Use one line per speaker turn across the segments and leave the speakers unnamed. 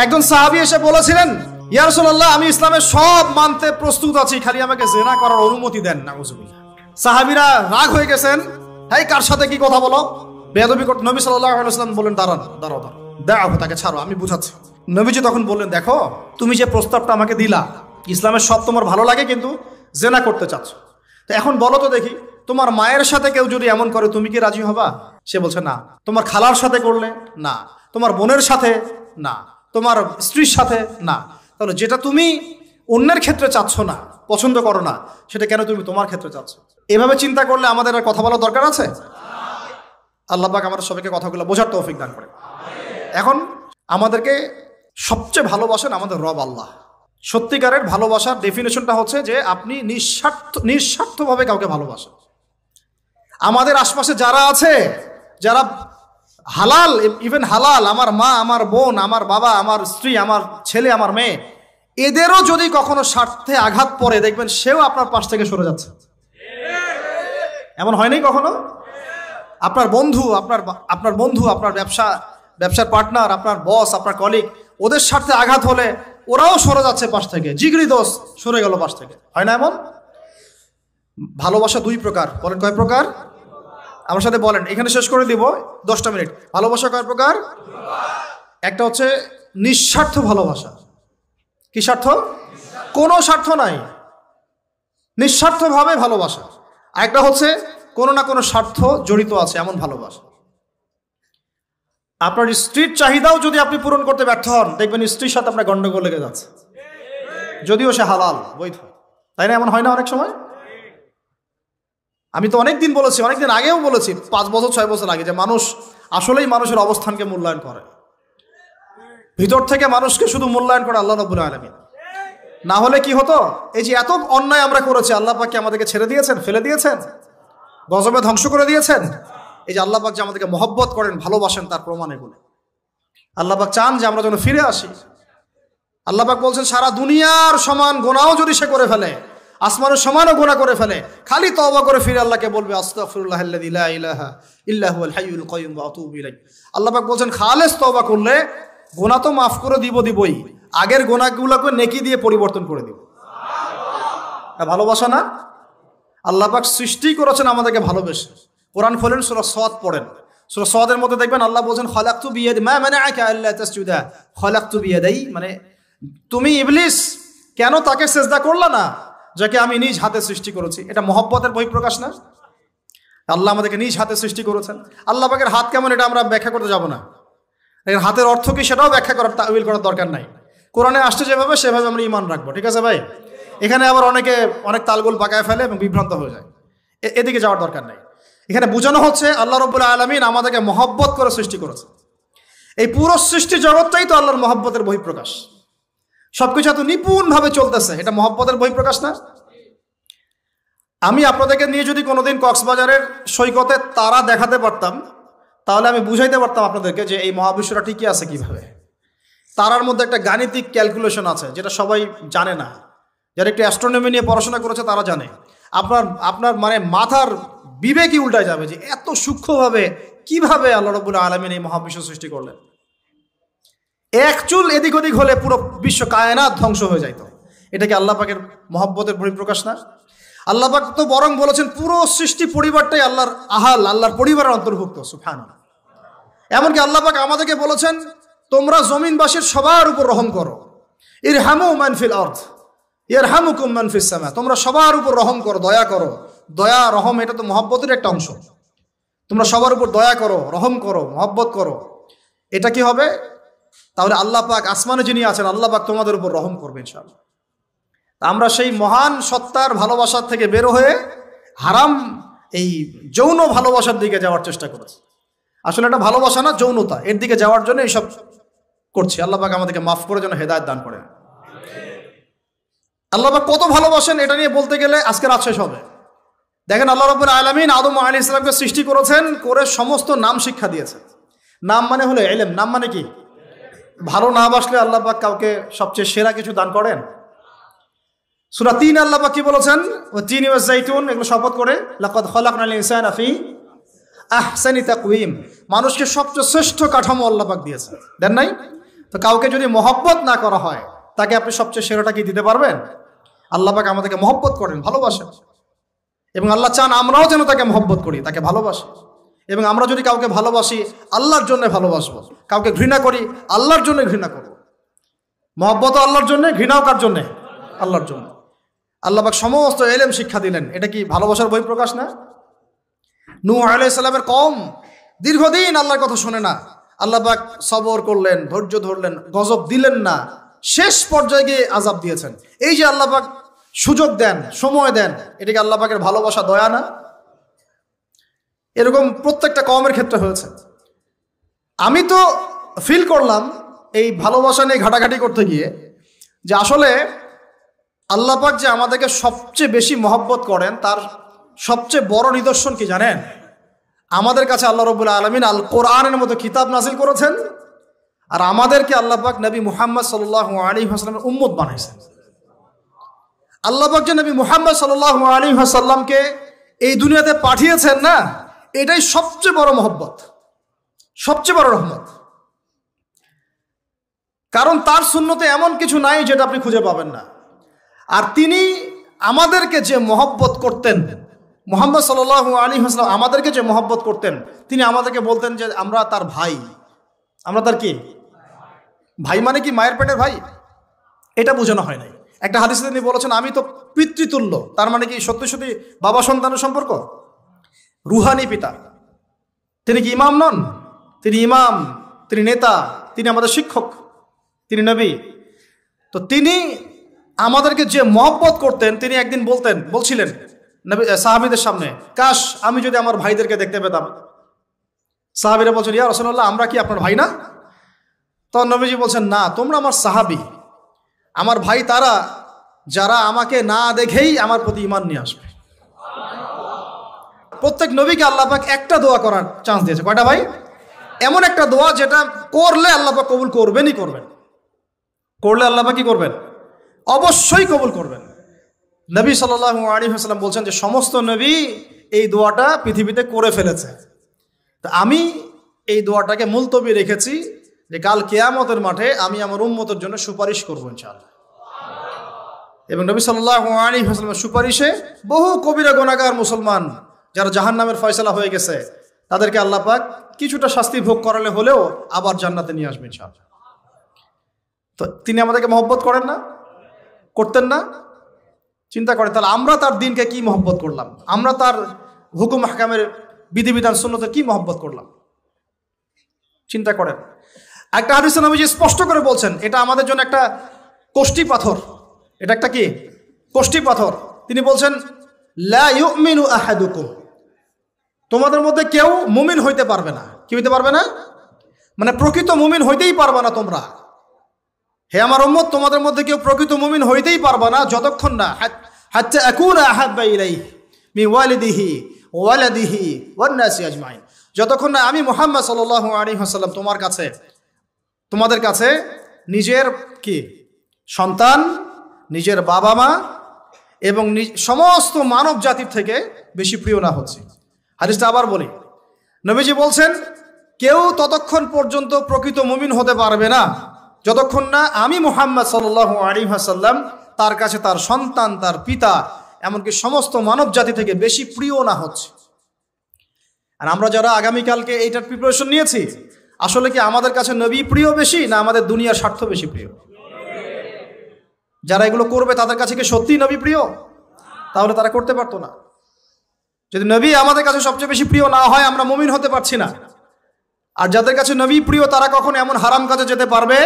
একজন সাহাবী এসে বলেছিলেন, ইয়া রাসূলুল্লাহ, আমি ইসলামের সব মানতে প্রস্তুত আছি, খালি আমাকে জিনা করার অনুমতি দেন। নাউযুবিল্লাহ। সাহাবীরা রাগ হয়ে গেছেন, এই কার সাথে কি কথা বলো, বেয়াদবি করতে। নবী সাল্লাল্লাহু আলাইহি ওয়াসাল্লাম বললেন, দাঁড়াও, দাও, তাকে ছাড়ো, আমি বুঝাচ্ছি। নবীজি তখন বললেন, দেখো, তুমি যে প্রস্তাবটা আমাকে দিলা, ইসলামের সব তোমার ভালো লাগে, কিন্তু জেনা করতে চাচ্ছ, তো এখন বলো তো দেখি, তোমার মায়ের সাথে কেউ যদি এমন করে তুমি কি রাজি হবা? সে বলছে না। তোমার খালার সাথে করলে না, তোমার বোনের সাথে না, তোমার স্ত্রীর সাথে না। তাহলে যেটা তুমি অন্যের ক্ষেত্রে চাচ্ছ না, পছন্দ করো না, সেটা কেন তুমি তোমার ক্ষেত্রে চাচ্ছ? এভাবে চিন্তা করলে আমাদের আর কথা বলার দরকার আছে? আল্লাহ পাক আমাদের সবাইকে কথাগুলো বোঝার তৌফিক দান করে। এখন আমাদেরকে সবচেয়ে ভালোবাসেন আমাদের রব আল্লাহ। সত্যিকারের ভালোবাসার ডেফিনেশনটা হচ্ছে যে আপনি নিঃস্বার্থভাবে কাউকে ভালোবাসেন। আমাদের আশপাশে যারা আছে, যারা হালাল, ইভেন হালাল, আমার মা, আমার বোন, আমার বাবা, আমার স্ত্রী, আমার ছেলে, আমার মেয়ে, এদেরও যদি কখনো স্বার্থে আঘাত পড়ে, দেখবেন সেও আপনার পাশ থেকে সরে যাচ্ছে। এমন হয়নি কখনো? আপনার বন্ধু, আপনার ব্যবসার পার্টনার, আপনার বস, আপনার কলিগ, ওদের স্বার্থে আঘাত হলে ওরাও সরে যাচ্ছে পাশ থেকে। জিগরি দোষ সরে গেল পাশ থেকে, হয় না এমন? ভালোবাসা দুই প্রকার। বলেন কয় প্রকার? আমার সাথে বলেন, এখানে শেষ করে দিব 10টা মিনিট। ভালোবাসা কয় প্রকার? একটা হচ্ছে নিঃস্বার্থ ভালোবাসা। কি স্বার্থ? কোনো স্বার্থ নাই, নিঃস্বার্থভাবে ভালোবাসা। আরেকটা হচ্ছে কোনো না কোনো স্বার্থ জড়িত আছে এমন ভালোবাসা। আপনার স্ত্রীর চাহিদাও যদি আপনি পূরণ করতে ব্যর্থ হন, দেখবেন স্ত্রীর সাথে আপনার গন্ডগোল লেগে যাচ্ছে, যদিও সে হালাল, বৈধ। তাই না? এমন হয় না অনেক সময়? আমি তো অনেকদিন বলেছি, অনেকদিন আগেও বলেছি, 5 বছর 6 বছর আগে, যে মানুষ আসলেই মানুষের অবস্থানকে মূল্যায়ন করে। ভিতর থেকে মানুষকে শুধু মূল্যায়ন করে আল্লাহ রাব্বুল আলামিন। না হলে কি হতো? এই যে এত অন্যায় আমরা করেছি, আল্লাহ পাক কি আমাদেরকে ছেড়ে দিয়েছেন, ফেলে দিয়েছেন, গজবে ধ্বংস করে দিয়েছেন? এই যে আল্লাহ পাক যে আমাদেরকে মহব্বত করেন, ভালোবাসেন, তার প্রমাণ এগুলো। আল্লাহ পাক চান যে আমরা যেন ফিরে আসি। আল্লাহ পাক বলছেন, সারা দুনিয়ার সমান গুনাহও যদি সে করে ফেলে, আসমানের সমানও গুনাহ করে ফেলে, খালি তওবা করে ফিরে আল্লাহকে বলবে, আস্তাগফিরুল্লাহাল্লাযী লা ইলাহা ইল্লা হুয়াল হাইয়ুল কাইয়্যুম ওয়া আতুবু ইলাইহি। আল্লাহ পাক বলছেন, খালেস তওবা করলে গুনাহ তো মাফ করে দিবই, আগের গুনাহগুলোকে নেকি দিয়ে পরিবর্তন করে দিব। ভালোবাসা না? আল্লাহ পাক সৃষ্টি করেছেন আমাদেরকে ভালোবেসে। কোরআন খোলেন, সূরা সাদ পড়েন। সূরা সাদের মধ্যে দেখবেন আল্লাহ বলছেন, খালাকতু বিয়াদি মা মানাআকা আল্লা তাসজুদা খালাকতু বিয়াদাই, মানে তুমি ইবলিস কেন তাকে সিজদা করলা না যাকে আমি নিজ হাতে সৃষ্টি করেছি? এটা মহব্বতের বহিঃপ্রকাশ না? আল্লাহ আমাদেরকে নিজ হাতে সৃষ্টি করেছেন। আল্লাহ পাকের হাত কেমন এটা আমরা ব্যাখ্যা করতে যাব না। এর হাতের অর্থ কি সেটাও ব্যাখ্যা করার, তাওয়িল করার দরকার নাই। কোরআনে আসছে যেভাবে সেভাবে আমরা ঈমান রাখবো, ঠিক আছে ভাই? এখানে আবার অনেকে অনেক তালগোল পাকায় ফেলে এবং বিভ্রান্ত হয়ে যায়, এদিকে যাওয়ার দরকার নাই। এখানে বোঝানো হচ্ছে আল্লাহ রাব্বুল আলামিন আমাদেরকে মহব্বত করে সৃষ্টি করেছে। এই পুরো সৃষ্টি জগৎটাই তো আল্লাহর মহব্বতের বহিঃপ্রকাশ। সবকিছু এত নিপুণভাবে চলতেছে, এটা মহব্বতের বহিঃপ্রকাশ না? আমি আপনাদেরকে নিয়ে যদি কোনোদিন কক্সবাজারের সৈকতে তারা দেখাতে পারতাম, তাহলে আমি বুঝাইতে পারতাম আপনাদেরকে যে এই মহাবিশ্বটা ঠিকই আছে কিভাবে। তারার মধ্যে একটা গাণিতিক ক্যালকুলেশন আছে যেটা সবাই জানে না। যারা একটু অ্যাস্ট্রোনমি নিয়ে পড়াশোনা করেছে তারা জানে। আপনার মানে মাথার বিবেকই উল্টায় যাবে যে এত সূক্ষ্মভাবে কিভাবে আল্লাহ রাব্বুল আলামিন এই মহাবিশ্ব সৃষ্টি করলেন। এক চুল এদিক ওদিক হলে পুরো বিশ্ব কায়নাত ধ্বংস হয়ে যাইত। এটা কি আল্লাহ পাকের মহব্বতের বহিঃপ্রকাশ না? আল্লাহ পাক তো বরং বলেছেন পুরো সৃষ্টি পরিবারটাই আল্লাহর আহাল, আল্লাহর পরিবারের অন্তর্ভুক্ত। সুবহানাল্লাহ। এমনকি আল্লাহ পাক আমাদেরকে বলেছেন, তোমরা জমিনবাসীর সবার উপর রহম করো। ইরহামু মান ফিল আরদ ইয়ারহামুকুম মান ফিস সামা। তোমরা সবার উপর রহম করো, দয়া করো। দয়া, রহম এটা তো মহব্বতের একটা অংশ। তোমরা সবার উপর দয়া করো, রহম করো, মহব্বত করো। এটা কি হবে? তাহলে আল্লাহ পাক আসমানে যিনি আছেন, আল্লাহ পাক তোমাদের উপর রহম করবে ইনশাআল্লাহ। আমরা সেই মহান সত্তার ভালোবাসার থেকে বের হয়ে হারাম এই যৌন ভালোবাসার দিকে যাওয়ার চেষ্টা করেছি। আসলে এটা ভালোবাসা না, যৌনতা। এর দিকে যাওয়ার জন্য এইসব করছি। আল্লাহ পাক আমাদেরকে মাফ করে যেন হেদায়েত দান করেন। আল্লাহ পাক কত ভালোবাসেন এটা নিয়ে বলতে গেলে আজকে রাত শেষ হবে। দেখেন, আল্লাহ রাব্বুল আলামিন আদম আলাইহিস সালামকে সৃষ্টি করেছেন, করে সমস্ত নাম শিক্ষা দিয়েছেন। নাম মানে হলো ইলম। নাম মানে কি? ভালো না বাসলে আল্লাহ পাক কাউকে সবচেয়ে সেরা কিছু দান করেন। সূরা ৩ আল্লাহ পাক কি বলেছেন? ওয়া তিন ওয়া যাইতুন, এগুলো শপথ করে, লাকাদ খালাকনাল ইনসানা ফি আহসানি তাকওয়িম। মানুষকে সবচেয়ে শ্রেষ্ঠ কাঠামো আল্লাহ পাক দিয়েছেন, দেন নাই? তো কাউকে যদি মহব্বত না করা হয়, তাকে আপনি সবচেয়ে সেরাটা কি দিতে পারবেন? আল্লাহ পাক আমাদেরকে মহব্বত করেন, ভালোবাসেন, এবং আল্লাহ চান আমরাও যেন তাকে মহব্বত করি, তাকে ভালোবাসি। এবং আমরা যদি কাউকে ভালোবাসি, আল্লাহর জন্য ভালোবাসবো। কাউকে ঘৃণা করি, আল্লাহর জন্য ঘৃণা করবো। মহব্বত আল্লাহর জন্য, ঘৃণাও কার জন্যে? আল্লাহর জন্য। আল্লাহ পাক সমস্ত ইলম শিক্ষা দিলেন, এটা কি ভালোবাসার বহিঃপ্রকাশ না? নূহ আলাইহিস সালামের কওম দীর্ঘদিন আল্লাহর কথা শুনে না, আল্লাহ পাক সবর করলেন, ধৈর্য ধরলেন, গজব দিলেন না, শেষ পর্যায়ে গিয়ে আযাব দিয়েছেন। এই যে আল্লাহ পাক সুযোগ দেন, সময় দেন, এটাকে আল্লাহ পাকের ভালোবাসা, দয়া না? এরকম প্রত্যেকটা কওমের ক্ষেত্রে হয়েছে। আমি তো ফিল করলাম এই ভালোবাসা নিয়ে ঘাটাঘাটি করতে গিয়ে, যে আসলে আল্লাহ পাক যে আমাদেরকে সবচেয়ে বেশি মহব্বত করেন, তার সবচেয়ে বড় নিদর্শন কি জানেন? আমাদের কাছে আল্লাহ রাব্বুল আলামিন আল কোরআনের মতো কিতাব নাজিল করেছেন, আর আমাদেরকে আল্লাহ পাক নবী মুহাম্মদ সাল্লাল্লাহু আলাইহি ওয়াসাল্লামের উম্মত বানাইছেন। আল্লাহ পাক যে নবী মুহাম্মদ সাল্লাল্লাহু আলাইহি ওয়াসাল্লামকে এই দুনিয়াতে পাঠিয়েছেন না, এটাই সবচেয়ে বড় মহব্বত, সবচেয়ে বড় রহমত। কারণ তার সুন্নতে এমন কিছু নাই যেটা আপনি খুঁজে পাবেন না। আর তিনি আমাদেরকে যে মহব্বত করতেন, মুহাম্মদ সাল্লাল্লাহু আলাইহি ওয়াসাল্লাম আমাদেরকে যে মহব্বত করতেন, তিনি আমাদেরকে বলতেন যে আমরা তার ভাই। আমরা তার কি ভাই? মানে কি মায়ের পেটের ভাই? এটা বোঝানো হয় নাই। একটা হাদিসে তিনি বলেছেন আমি তো পিতৃতুল্য। তার মানে কি সত্যি সত্যি বাবা সন্তানের সম্পর্ক? রুহানি পিতা। তিনি কি ইমাম নন? তিনি ইমাম, তিনি নেতা, তিনি আমাদের শিক্ষক, তিনি নবী। তো তিনি আমাদেরকে যে মহব্বত করতেন, তিনি একদিন বলছিলেন নবী সাহাবীদের সামনে, কাশ আমি যদি আমার ভাইদেরকে দেখতে পেতাম। সাহাবীরা বলছেন, ইয়া রাসূলুল্লাহ, আমরা কি আপনার ভাই না? তখন নবীজি বলছেন, না, তোমরা আমার সাহাবী। আমার ভাই তারা যারা আমাকে না দেখেই আমার প্রতি ঈমান নিয়ে আসবে। প্রত্যেক নবীকে আল্লাহ পাক একটা দোয়া করার চান্স দিয়েছে। কয়টা ভাই? এমন একটা দোয়া যেটা করলে আল্লাহ পাক কবুল করবেনই করবেন। করলে আল্লাহ পাক কি করবেন? অবশ্যই কবুল করবেন। নবী সাল্লাল্লাহু আলাইহি ওয়াসাল্লাম বলছেন যে সমস্ত নবী এই দোয়াটা পৃথিবীতে করে ফেলেছে। তা আমি এই দোয়াটাকে মুলতবি রেখেছি যে কাল কিয়ামতের মাঠে আমি আমার উম্মতের জন্য সুপারিশ করব ইনশাআল্লাহ। এবং নবী সাল্লাল্লাহু আলাইহি ওয়াসাল্লামের সুপারিশে বহু কবিরা গুনাহগার মুসলমান যারা জাহান্নামের ফয়সালা হয়ে গেছে, তাদেরকে আল্লাহ পাক কিছুটা শাস্তি ভোগ করালে হলেও আবার জান্নাতে নিয়ে আসবেন ইনশাআল্লাহ। তো তিনি আমাদেরকে মহব্বত করেন না? করতেন না? চিন্তা করেন তাহলে আমরা তার দিনকে কি মহব্বত করলাম, আমরা তার হুকুম হাকামের বিধিবিধান সুন্নতের কি মহব্বত করলাম, চিন্তা করেন। একটা হাদিসে নবীজি স্পষ্ট করে বলছেন এটা আমাদের জন্য একটা কষ্টি পাথর। এটা একটা কি কষ্টি পাথর। তিনি বলছেন লা ইউমিনু আহাদুকুম, তোমাদের মধ্যে কেউ মুমিন হইতে পারবে না। কি হইতে পারবে না? মানে প্রকৃত মুমিন হইতেই পারবে না তোমরা। হে আমার উম্মত, তোমাদের মধ্যে কেউ প্রকৃত মুমিন হইতেই পারবে না যতক্ষণ না হাত্তা আকুনা আহাব্বা ইলাইহি মিন ওয়ালিদিহি ওয়ালাদিহি ওয়ান নাসি আজমাইন, যতক্ষণ না আমি মুহাম্মদ সাল্লাল্লাহু আলাইহি ওয়াসাল্লাম তোমাদের কাছে নিজের কি সন্তান, নিজের বাবা মা এবং সমস্ত মানব জাতির থেকে বেশি প্রিয় না হচ্ছে। হাদিসটা আবার বলি, নবীজি বলছেন কেউ ততক্ষণ পর্যন্ত প্রকৃত মুমিন হতে পারবে না যতক্ষণ না আমি মুহাম্মদ সাল্লাল্লাহু আলাইহি ওয়াসাল্লাম তার কাছে তার সন্তান, তার পিতা, এমনকি সমস্ত মানব জাতি থেকে বেশি প্রিয় না হচ্ছে। আর আমরা যারা আগামীকালকে এইটার প্রিপারেশন নিয়েছি, আসলে কি আমাদের কাছে নবী প্রিয় বেশি না আমাদের দুনিয়ার স্বার্থ বেশি প্রিয়? যারা এগুলো করবে তাদের কাছে কি সত্যিই নবী প্রিয়? তাহলে তারা করতে পারতো না। যদি নবী আমাদের কাছে সবচেয়ে বেশি প্রিয় না হয়, আমরা মুমিন হতে পারছি না। আর যাদের কাছে নবী প্রিয় তারা কখনো এমন হারাম কাজে যেতে পারবে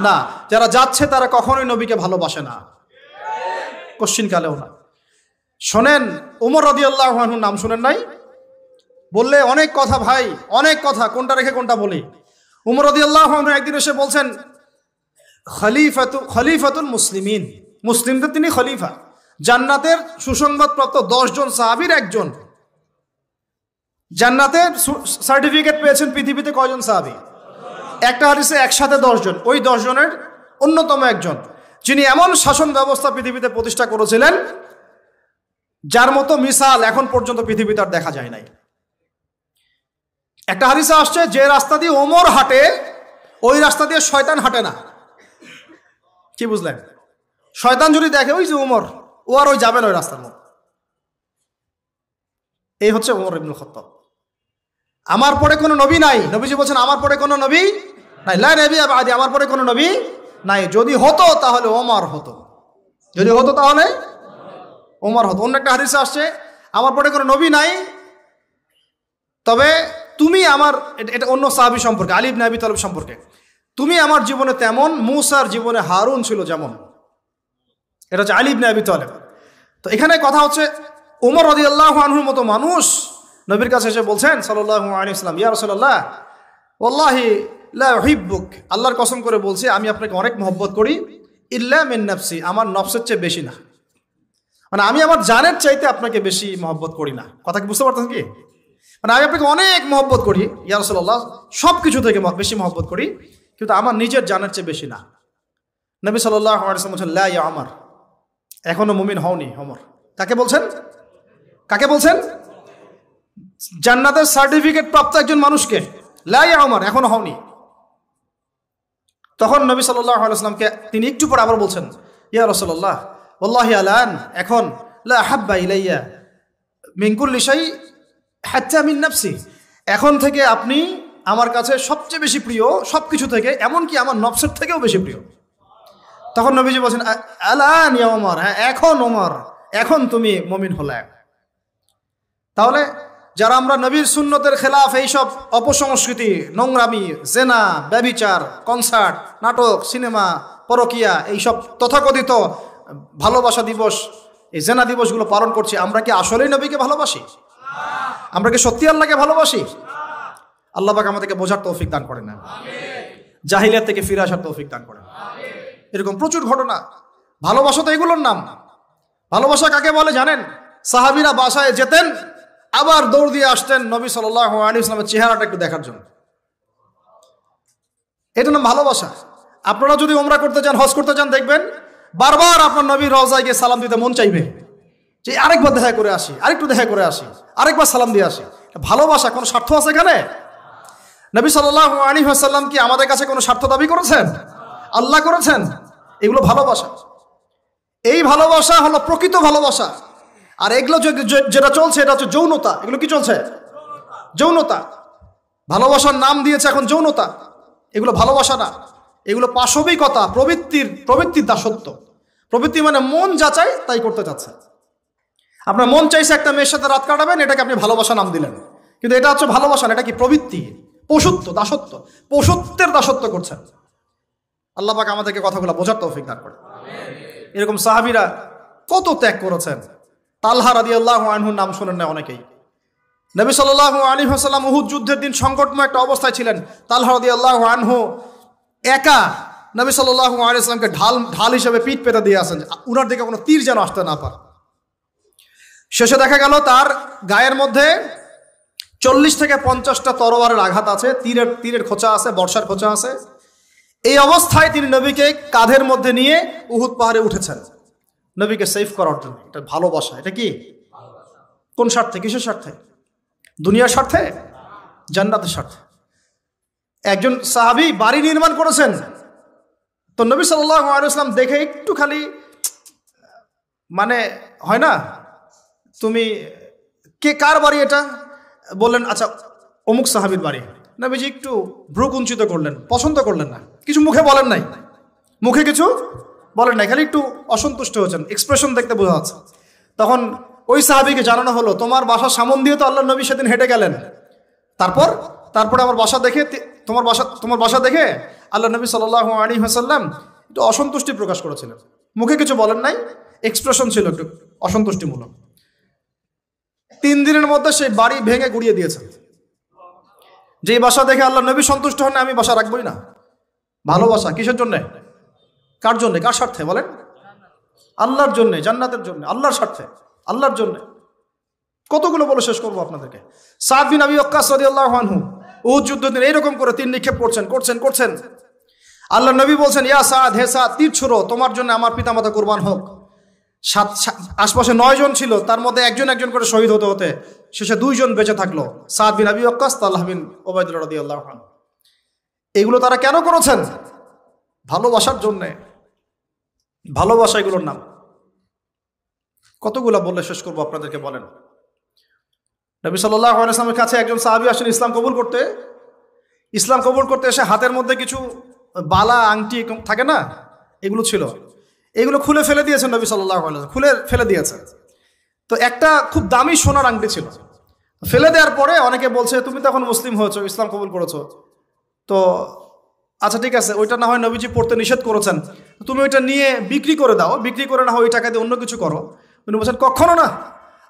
না। যারা যাচ্ছে তারা কখনোই নবীকে ভালোবাসে না, কোশ্চিনকালেও না। শোনেন, ওমর রাদিয়াল্লাহু আনহুর নাম শুনেন নাই? বললে অনেক কথা ভাই, অনেক কথা, কোনটা রেখে কোনটা বলি। ওমর রাদিয়াল্লাহু আনহু একদিন এসে বলছেন খলিফাতুল মুসলিমিন, মুসলিমদের তিনি খলিফা। জান্নাতের সুসংবাদপ্রাপ্ত 10 জন সাহাবীর একজন। জান্নাতের সার্টিফিকেট পেয়েছেন পৃথিবীতে কয়জন সাহাবী? একটা হাদিসে একসাথে 10 জন। ওই 10 জনের অন্যতম একজন, যিনি এমন শাসন ব্যবস্থা পৃথিবীতে প্রতিষ্ঠা করেছিলেন যার মতো মিসাল এখন পর্যন্ত পৃথিবীতে আর দেখা যায় নাই। একটা হাদিসে আসছে যে রাস্তা দিয়ে ওমর হাঁটে, ওই রাস্তা দিয়ে শয়তান হাঁটে না। কি বুঝলেন? শয়তান যদি দেখে ওই যে উমর, ও আর ওই যাবে না ওই রাস্তার মধ্যে। এই হচ্ছে উমর ইবনুল খাত্তাব। আমার পরে কোনো নবী নাই, নবীজি বলছেন আমার পরে কোনো নবী নাই, লা নবিয়্যা বা'দি, আমার পরে কোনো নবী নাই। যদি হতো তাহলে ওমর হতো, যদি হতো তাহলে ওমর হতো। অন্য একটা হাদিসে আসছে আমার পরে কোনো নবী নাই, তবে তুমি আমার, এটা অন্য সাহাবী সম্পর্কে, আলী ইবনে আবি তালিব সম্পর্কে, তুমি আমার জীবনে তেমন, মূসার জীবনে হারুন ছিল যেমন। এটা হচ্ছে আলী ইবনে আবি তালিব। তো এখানে কথা হচ্ছে ওমর রাদিয়াল্লাহু আনহুর মতো মানুষ নবীর কাছে এসে বলছেন সাল্লাল্লাহু আলাইহি ওয়াসাল্লাম, ইয়া রাসূলুল্লাহ ওয়াল্লাহি লা উহিব্বুক, আল্লাহর কসম করে বলছি আমি আপনাকে অনেক মহব্বত করি, ইল্লা মিন নাফসি, আমার নফসের চেয়ে বেশি না, মানে আমি আমার জানের চাইতে আপনাকে বেশি মহব্বত করি না। কথা কি বুঝতে পারতেন কি? মানে আমি আপনাকে অনেক মহব্বত করি ইয়া রাসূলুল্লাহ, সব কিছু থেকে বেশি মহব্বত করি, কিন্তু আমার নিজের জানের চেয়ে বেশি না। নবী সাল্লাল্লাহু আলাইহি ওয়াসাল্লাম বলছেন, লা ইয়া ওমর, এখনো মুমিন হওনি ওমর। কাকে বলছেন? কাকে বলছেন? জান্নাতের সার্টিফিকেট প্রাপ্ত একজন মানুষকে, লা ইয়া ওমর, এখনো হওনি। তখন নবী সাল্লাল্লাহু আলাইহি ওয়াসাল্লামকে তিনি একটু পরে আবার বলছেন, ইয়া রাসূলুল্লাহ ওয়াল্লাহি আলান, এখন লা হাব্বা ইলাইয়া মিন কুল্লি শাই হাত্তা মিন নাফসি, এখন থেকে আপনি আমার কাছে সবচেয়ে বেশি প্রিয় সব কিছু থেকে, এমনকি আমার নফসের থেকেও বেশি প্রিয়। তখন নবীজি বলছেন, আলান ইয়া ওমর, হ্যাঁ এখন ওমর, এখন তুমি মুমিন হলে। তাহলে যারা আমরা নবীর সুন্নতের খেলাফ এইসব অপসংস্কৃতি, নোংরামি, জেনা, ব্যভিচার, কনসার্ট, নাটক, সিনেমা, পরকিয়া, এইসব তথাকথিত ভালোবাসা দিবস, এই জেনা দিবসগুলো পালন করছি, আমরা কি আসলেই নবীকে ভালোবাসি? আমরা কি সত্যি আল্লাহকে ভালোবাসি? আল্লাহ পাক আমাদেরকে বোঝার তৌফিক দান করেন না, জাহিলিয়াত থেকে ফিরে আসার তৌফিক দান করেন। এরকম প্রচুর ঘটনা। ভালোবাসা তো এগুলোর নাম। ভালোবাসা কাকে বলে জানেন? সাহাবীরা বাসায় যেতেন, আবার দৌড় দিয়ে আসতেন নবী সাল্লাল্লাহু আলাইহি ওয়াসাল্লামের চেহারাটা একটু দেখার জন্য। এটা নাম ভালোবাসা। আপনারা যদি উমরা করতে যান, হজ করতে যান, দেখবেন বারবার আপনার নবীর রওজায় গিয়ে সালাম দিতে মন চাইবে, যে আরেকবার দেখা করে আসি, আরেকটু দেখা করে আসি, আরেকবার সালাম দিয়ে আসি। ভালোবাসা কোনো স্বার্থ আছে এখানে? নবী সাল্লাল্লাহু আলাইহি ওয়াসাল্লাম কি আমাদের কাছে কোনো স্বার্থ দাবি করেছেন? আল্লাহ করেছেন। এগুলো ভালোবাসা। এই ভালোবাসা হলো প্রকৃত ভালোবাসা। আর এগুলো যেটা চলছে এটা হচ্ছে যৌনতা। এগুলো কি চলছে? যৌনতা। ভালোবাসার নাম দিয়েছে এখন যৌনতা। এগুলো ভালোবাসা না, এগুলো পাশবিকতা, প্রবৃত্তির দাসত্ব। প্রবৃত্তি মানে মন যা চায় তাই করতে চাচ্ছে। আপনার মন চাইছে একটা মেয়ের সাথে রাত কাটাবেন, এটাকে আপনি ভালোবাসা নাম দিলেন, কিন্তু এটা হচ্ছে ভালোবাসা না, এটা কি প্রবৃত্তি, পশুত্ব, দাসত্ব, পশুত্বের দাসত্ব করছেন। আল্লাহ পাক আমাদেরকে কথাগুলো বোঝার তৌফিক দান করেন। এরকম সাহাবীরা কত ত্যাগ করেছেন। তালহা রাদিয়াল্লাহু আনহুর নাম শুনেন না অনেকেই। নবী সাল্লাল্লাহু আলাইহি ওয়াসাল্লাম উহুদ যুদ্ধের দিন সংকটময় একটা অবস্থায় ছিলেন। তালহা রাদিয়াল্লাহু আনহু একা নবী সাল্লাল্লাহু আলাইহি ওয়াসাল্লামকে ঢাল হিসেবে পিঠ পেতে দিয়ে আসেন, উনার দিকে কোনো তীর যেন আসতে না পারে। শেষে দেখা গেল তার গায়ের মধ্যে 40 থেকে 50টা তরবারের আঘাত আছে, তীরের খোঁচা আছে, বর্ষার খোঁচা আছে। এই অবস্থায় তিনি নবীকে কাঁধের মধ্যে নিয়ে উহুদ পাহাড়ে উঠেছেন নবীকে সেভ করার জন্য। এটা ভালোবাসা। এটা কি? কোন স্বার্থে? কিসের স্বার্থে? দুনিয়ার স্বার্থে? জান্নাতের স্বার্থে। একজন সাহাবী বাড়ি নির্মাণ করেছেন, তো নবী সাল্লাল্লাহু আলাইহি ওয়াসাল্লাম দেখে একটু খালি, মানে হয় না, তুমি কে, কার বাড়ি এটা? বললেন আচ্ছা অমুক সাহাবীর বাড়ি। নবীজি একটু ভ্রু কুঞ্চিত করলেন, পছন্দ করলেন না, কিছু মুখে বলেন নাই, মুখে কিছু বলেন নাই, খালি একটু অসন্তুষ্ট হয়েছেন, এক্সপ্রেশন দেখতে বোঝা যাচ্ছে। তখন ওই সাহাবীকে জানানো হলো, তোমার বাসার সামন দিয়ে তো আল্লাহর নবী সেদিন হেঁটে গেলেন, তারপরে আমার বাসা দেখে, তোমার বাসা দেখে আল্লাহ নবী সাল্লাল্লাহু আলাইহি ওয়াসাল্লাম একটু অসন্তুষ্টি প্রকাশ করেছিলেন, মুখে কিছু বলেন নাই, এক্সপ্রেশন ছিল একটু অসন্তুষ্টিমূলক। 3 দিনের মধ্যে সেই বাড়ি ভেঙে গুড়িয়ে দিয়েছেন। যে বাসা দেখে আল্লাহ নবী সন্তুষ্ট হন, আমি বাসা রাখবই না। ভালোবাসা কিসের জন্য? কার জন্য? কার স্বার্থে বলেন? আল্লাহর জন্য, জান্নাতের জন্য, আল্লাহর স্বার্থে, আল্লাহর জন্য। কতগুলো বলে শেষ করবো আপনাদেরকে। সাদ বিন আবি ওয়াক্কাস রাদিয়াল্লাহু আনহু উহুদ যুদ্ধে এইরকম করে তীর নিক্ষেপ করছেন। আল্লাহ নবী বলছেন, ইয়া সাদ, হে সাদ, তীর ছুড়ো, তোমার জন্য আমার পিতামাতা কুরবান হোক। আশপাশে 9 জন ছিল, তার মধ্যে একজন করে শহীদ হতে শেষে 2 জন বেঁচে থাকলো, সাদ বিন আবি ওয়াক্কাস, তালহা বিন উবাইদুল্লাহ রাদিয়াল্লাহু আনহু। এগুলো তারা কেন করেছেন? ভালোবাসার জন্যে। ভালোবাসা এগুলোর নাম। কতগুলো বললে শেষ করবো আপনাদেরকে, বলেন। নবী সাল্লাল্লাহু আলাইহি ওয়াসাল্লামের কাছে একজন সাহাবী আসেন ইসলাম কবুল করতে। ইসলাম কবুল করতে এসে হাতের মধ্যে কিছু বালা আংটি থাকে না, এগুলো ছিল। এগুলো খুলে ফেলে দিয়েছেন নবী সাল্লাল্লাহু আলাইহি ওয়াসাল্লাম, খুলে ফেলে দিয়েছেন। তো একটা খুব দামি সোনার আংটি ছিল। ফেলে দেওয়ার পরে অনেকে বলছে, তুমি তো এখন মুসলিম হয়েছো, ইসলাম কবুল করেছো, তো আচ্ছা ঠিক আছে, ওইটা না হয় নবীজি পড়তে নিষেধ করেছেন, তুমি ওইটা নিয়ে বিক্রি করে দাও, বিক্রি করে না হয় ওই টাকা দিয়ে অন্য কিছু করো। উনি বলছেন, কখনো না,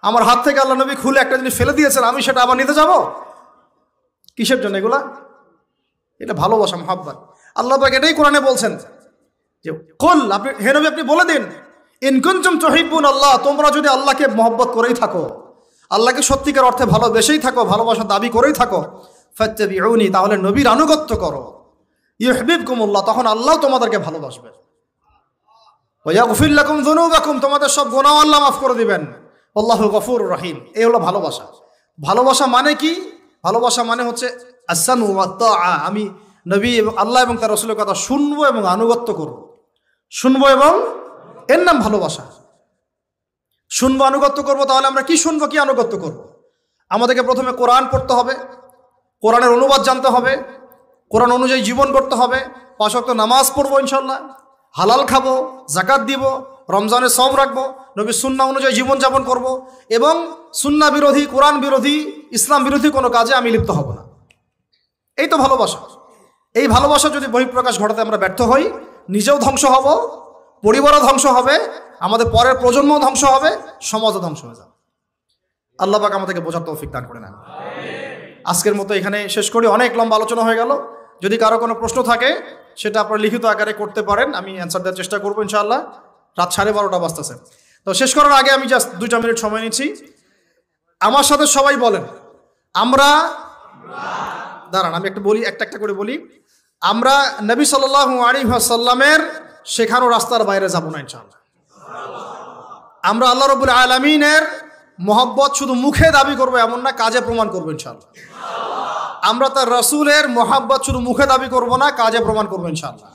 আমার হাত থেকে আল্লাহ নবী খুলে একটা জিনিস ফেলে দিয়েছেন, আমি সেটা আবার নিতে যাব? কিসের জন্য এগুলা? এটা ভালোবাসা, মুহাব্বত। আল্লাহ পাক এটাই কোরআনে বলছেন যে কুল, আপনি হে নবী আপনি বলে দিন, ইন কুনতুম তুহিব্বুন আল্লাহ, তোমরা যদি আল্লাহকে মহব্বত করেই থাকো, আল্লাহকে সত্যিকার অর্থে ভালোবেসেই থাকো, ভালোবাসা দাবি করেই থাকো, ফাত্তাবিউনি, তাহলে নবীর আনুগত্য করো, ইউহিব্বুকুমুল্লাহ, তখন আল্লাহ তোমাদেরকে ভালোবাসবে, ওয়া ইয়াগফির লাকুম যুনুবাকুম, তোমাদের সব গুনাহ আল্লাহ মাফ করে দিবেন, আল্লাহু গফুরুর রহিম। এই হলো ভালোবাসা। ভালোবাসা মানে কি? ভালোবাসা মানে হচ্ছে আস-সামউ ওয়া তাআ, আমি নবী এবং আল্লাহ এবং তার রাসূলের কথা শুনবো এবং আনুগত্য করব। শুনবো এবং, এর নাম ভালোবাসা। শুনবো, আনুগত্য করবো। তাহলে আমরা কি শুনবো, কি আনুগত্য করব? আমাদেরকে প্রথমে কোরআন পড়তে হবে, কোরআনের অনুবাদ জানতে হবে, কোরআন অনুযায়ী জীবন করতে হবে, 5 ওয়াক্ত নামাজ পড়বো ইনশাল্লাহ, হালাল খাবো, যাকাত দিব, রমজানের সওম রাখবো, নবীর সুন্নাহ অনুযায়ী জীবনযাপন করব, এবং সুন্নাহ বিরোধী, কোরআন বিরোধী, ইসলাম বিরোধী কোনো কাজে আমি লিপ্ত হব না। এই তো ভালোবাসা। এই ভালোবাসা যদি বহিঃপ্রকাশ ঘটাতে আমরা ব্যর্থ হই, নিজেও ধ্বংস হব, পরিবারও ধ্বংস হবে, আমাদের পরের প্রজন্মও ধ্বংস হবে, সমাজও ধ্বংস হয়ে যাবে। আল্লাহ পাক আমাদেরকে বোঝার তৌফিক দান করে নেন। আজকের মতো এখানে শেষ করি, অনেক লম্বা আলোচনা হয়ে গেল। যদি কারো কোনো প্রশ্ন থাকে সেটা আপনারা লিখিত আকারে করতে পারেন, আমি অ্যান্সার দেওয়ার চেষ্টা করবো ইনশাআল্লাহ। রাত 12:30 বাজতেছে, তো শেষ করার আগে আমি জাস্ট 2 মিনিট সময় নিচ্ছি। আমার সাথে সবাই বলেন, আমরা, দাঁড়ান আমি একটা বলি, একটা করে বলি। আমরা নবী সাল্লাল্লাহু আলাইহি ওয়াসাল্লামের শেখানো রাস্তার বাইরে যাব না ইনশাআল্লাহ। আমরা আল্লাহ রাব্বুল আলামিনের মহব্বত শুধু মুখে দাবি করবো এমন না, কাজে প্রমাণ করবো ইনশাআল্লাহ। আমরা তার রাসূলের মহব্বত শুধু মুখে দাবি করবো না, কাজে প্রমাণ করবো ইনশাআল্লাহ।